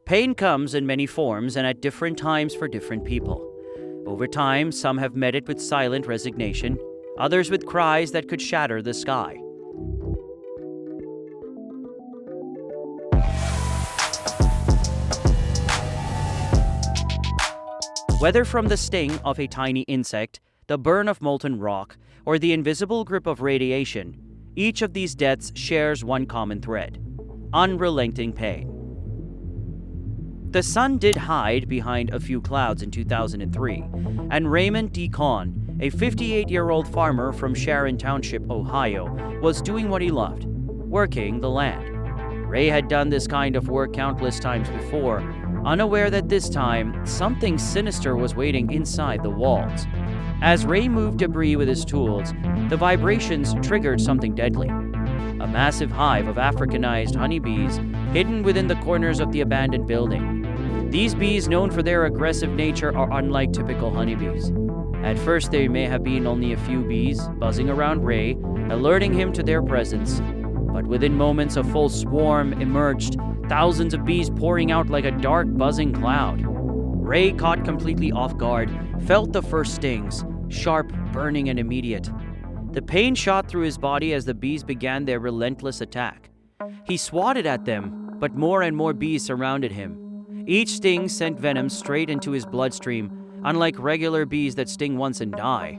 Pain comes in many forms and at different times for different people. Over time, some have met it with silent resignation, others with cries that could shatter the sky. Whether from the sting of a tiny insect, the burn of molten rock, or the invisible grip of radiation, each of these deaths shares one common thread: unrelenting pain. The sun did hide behind a few clouds in 2003, and Raymond Kohn, a 58-year-old farmer from Sharon Township, Ohio, was doing what he loved: working the land. Ray had done this kind of work countless times before, unaware that this time, something sinister was waiting inside the walls. As Ray moved debris with his tools, the vibrations triggered something deadly. A massive hive of Africanized honeybees hidden within the corners of the abandoned building. These bees, known for their aggressive nature, are unlike typical honeybees. At first, there may have been only a few bees buzzing around Ray, alerting him to their presence. But within moments, a full swarm emerged, thousands of bees pouring out like a dark, buzzing cloud. Ray, caught completely off guard, felt the first stings, sharp, burning, and immediate. The pain shot through his body as the bees began their relentless attack. He swatted at them, but more and more bees surrounded him. Each sting sent venom straight into his bloodstream, unlike regular bees that sting once and die.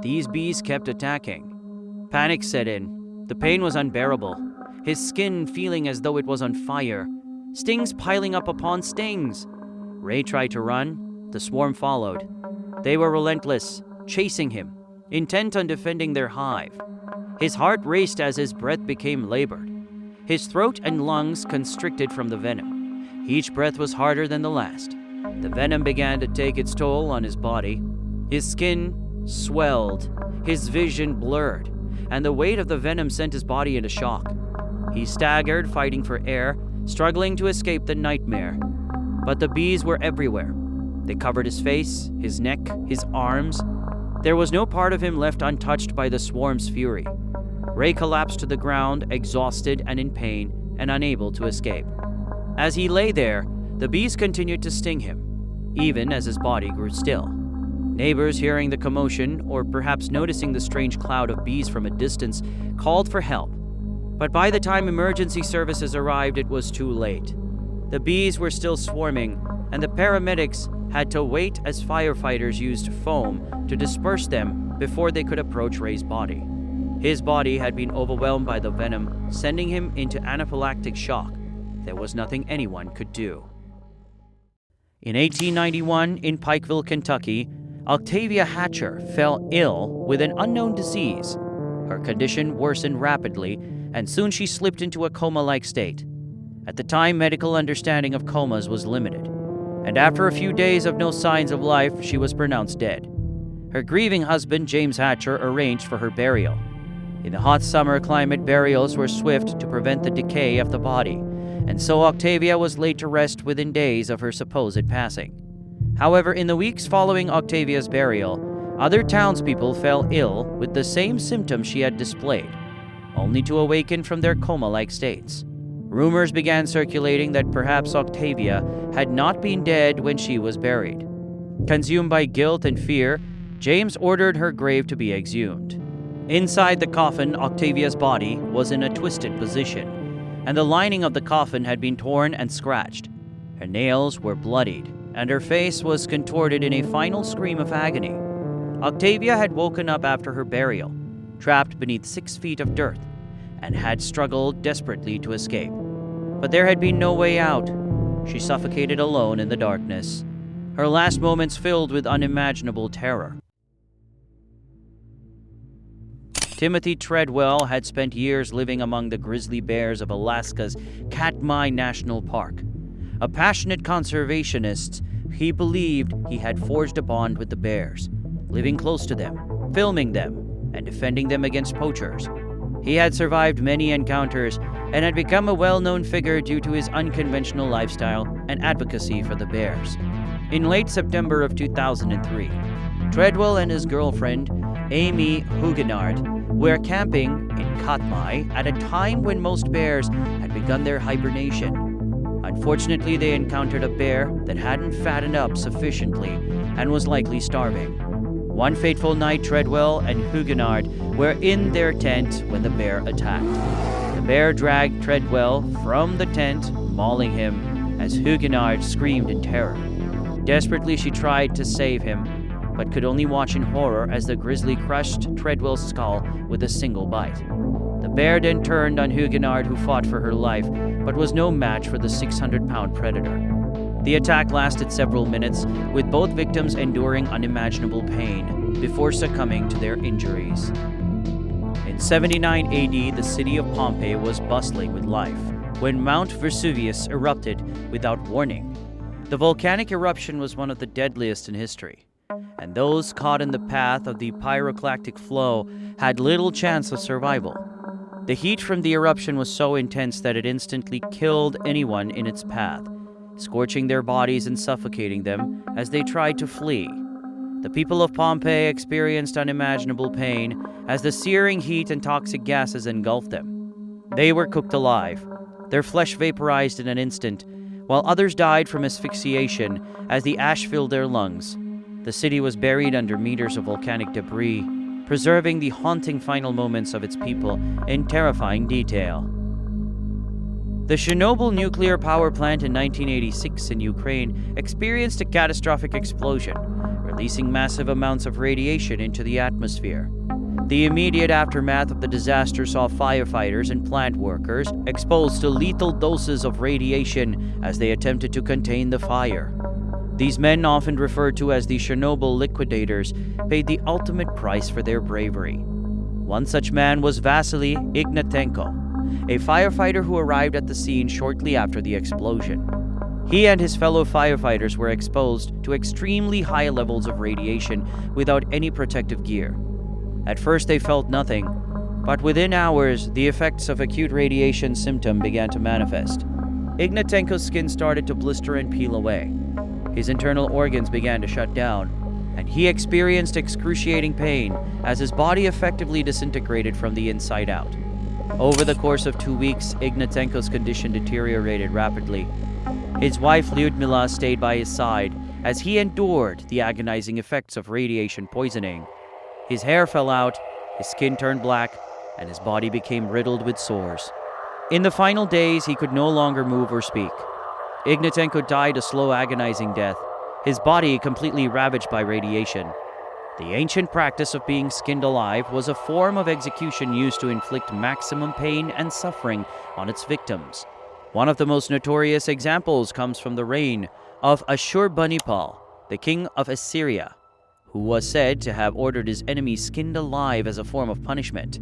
These bees kept attacking. Panic set in. The pain was unbearable, his skin feeling as though it was on fire. Stings piling up upon stings. Ray tried to run. The swarm followed. They were relentless, chasing him, intent on defending their hive. His heart raced as his breath became labored. His throat and lungs constricted from the venom. Each breath was harder than the last. The venom began to take its toll on his body. His skin swelled, his vision blurred, and the weight of the venom sent his body into shock. He staggered, fighting for air, struggling to escape the nightmare. But the bees were everywhere. They covered his face, his neck, his arms. There was no part of him left untouched by the swarm's fury. Ray collapsed to the ground, exhausted and in pain, and unable to escape. As he lay there, the bees continued to sting him, even as his body grew still. Neighbors, hearing the commotion, or perhaps noticing the strange cloud of bees from a distance, called for help. But by the time emergency services arrived, it was too late. The bees were still swarming, and the paramedics had to wait as firefighters used foam to disperse them before they could approach Ray's body. His body had been overwhelmed by the venom, sending him into anaphylactic shock. There was nothing anyone could do. In 1891, in Pikeville, Kentucky, Octavia Hatcher fell ill with an unknown disease. Her condition worsened rapidly, and soon she slipped into a coma-like state. At the time, medical understanding of comas was limited, and after a few days of no signs of life, she was pronounced dead. Her grieving husband, James Hatcher, arranged for her burial. In the hot summer climate, burials were swift to prevent the decay of the body, and so Octavia was laid to rest within days of her supposed passing. However, in the weeks following Octavia's burial, other townspeople fell ill with the same symptoms she had displayed, only to awaken from their coma-like states. Rumors began circulating that perhaps Octavia had not been dead when she was buried. Consumed by guilt and fear, James ordered her grave to be exhumed. Inside the coffin, Octavia's body was in a twisted position, and the lining of the coffin had been torn and scratched. Her nails were bloodied, and her face was contorted in a final scream of agony. Octavia had woken up after her burial, trapped beneath 6 feet of dirt, and had struggled desperately to escape. But there had been no way out. She suffocated alone in the darkness, her last moments filled with unimaginable terror. Timothy Treadwell had spent years living among the grizzly bears of Alaska's Katmai National Park. A passionate conservationist, he believed he had forged a bond with the bears, living close to them, filming them, and defending them against poachers. He had survived many encounters and had become a well-known figure due to his unconventional lifestyle and advocacy for the bears. In late September of 2003, Treadwell and his girlfriend, Amy Huguenard, were camping in Katmai at a time when most bears had begun their hibernation. Unfortunately, they encountered a bear that hadn't fattened up sufficiently and was likely starving. One fateful night, Treadwell and Huguenard were in their tent when the bear attacked. The bear dragged Treadwell from the tent, mauling him as Huguenard screamed in terror. Desperately, she tried to save him, but could only watch in horror as the grizzly crushed Treadwell's skull with a single bite. The bear then turned on Huguenard, who fought for her life, but was no match for the 600-pound predator. The attack lasted several minutes, with both victims enduring unimaginable pain before succumbing to their injuries. In 79 AD, the city of Pompeii was bustling with life when Mount Vesuvius erupted without warning. The volcanic eruption was one of the deadliest in history, and those caught in the path of the pyroclastic flow had little chance of survival. The heat from the eruption was so intense that it instantly killed anyone in its path, scorching their bodies and suffocating them as they tried to flee. The people of Pompeii experienced unimaginable pain as the searing heat and toxic gases engulfed them. They were cooked alive, their flesh vaporized in an instant, while others died from asphyxiation as the ash filled their lungs. The city was buried under meters of volcanic debris, preserving the haunting final moments of its people in terrifying detail. The Chernobyl nuclear power plant in 1986 in Ukraine experienced a catastrophic explosion, releasing massive amounts of radiation into the atmosphere. The immediate aftermath of the disaster saw firefighters and plant workers exposed to lethal doses of radiation as they attempted to contain the fire. These men, often referred to as the Chernobyl liquidators, paid the ultimate price for their bravery. One such man was Vasily Ignatenko, a firefighter who arrived at the scene shortly after the explosion. He and his fellow firefighters were exposed to extremely high levels of radiation without any protective gear. At first they felt nothing, but within hours, the effects of acute radiation symptom began to manifest. Ignatenko's skin started to blister and peel away. His internal organs began to shut down, and he experienced excruciating pain as his body effectively disintegrated from the inside out. Over the course of 2 weeks, Ignatenko's condition deteriorated rapidly. His wife Lyudmila stayed by his side as he endured the agonizing effects of radiation poisoning. His hair fell out, his skin turned black, and his body became riddled with sores. In the final days, he could no longer move or speak. Ignatenko died a slow, agonizing death, his body completely ravaged by radiation. The ancient practice of being skinned alive was a form of execution used to inflict maximum pain and suffering on its victims. One of the most notorious examples comes from the reign of Ashurbanipal, the king of Assyria, who was said to have ordered his enemies skinned alive as a form of punishment.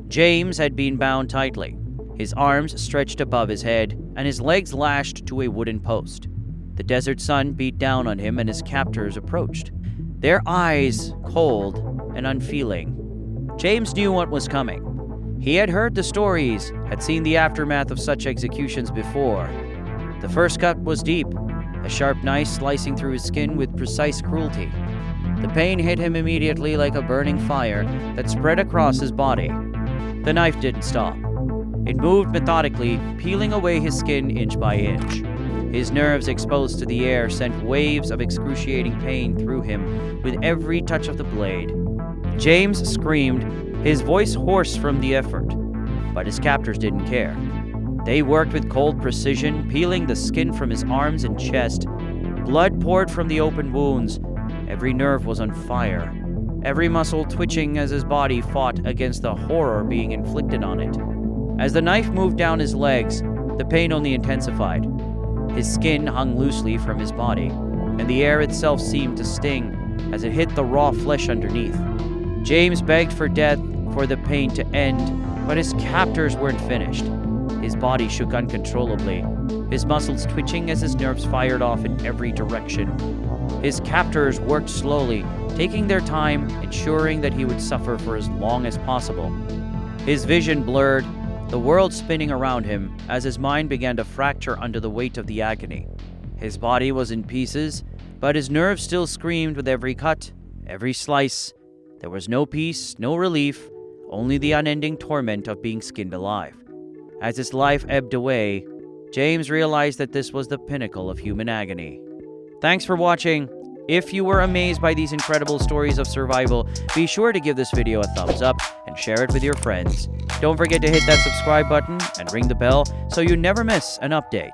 James had been bound tightly, his arms stretched above his head, and his legs lashed to a wooden post. The desert sun beat down on him, and his captors approached, their eyes cold and unfeeling. James knew what was coming. He had heard the stories, had seen the aftermath of such executions before. The first cut was deep, a sharp knife slicing through his skin with precise cruelty. The pain hit him immediately like a burning fire that spread across his body. The knife didn't stop. It moved methodically, peeling away his skin inch by inch. His nerves exposed to the air sent waves of excruciating pain through him with every touch of the blade. James screamed, his voice hoarse from the effort, but his captors didn't care. They worked with cold precision, peeling the skin from his arms and chest. Blood poured from the open wounds. Every nerve was on fire, every muscle twitching as his body fought against the horror being inflicted on it. As the knife moved down his legs, the pain only intensified. His skin hung loosely from his body, and the air itself seemed to sting as it hit the raw flesh underneath. James begged for death, for the pain to end, but his captors weren't finished. His body shook uncontrollably, his muscles twitching as his nerves fired off in every direction. His captors worked slowly, taking their time, ensuring that he would suffer for as long as possible. His vision blurred, the world spinning around him as his mind began to fracture under the weight of the agony. His body was in pieces, but his nerves still screamed with every cut, every slice. There was no peace, no relief, only the unending torment of being skinned alive. As his life ebbed away, James realized that this was the pinnacle of human agony. Thanks for watching. If you were amazed by these incredible stories of survival, be sure to give this video a thumbs up and share it with your friends. Don't forget to hit that subscribe button and ring the bell so you never miss an update.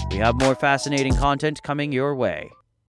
We have more fascinating content coming your way.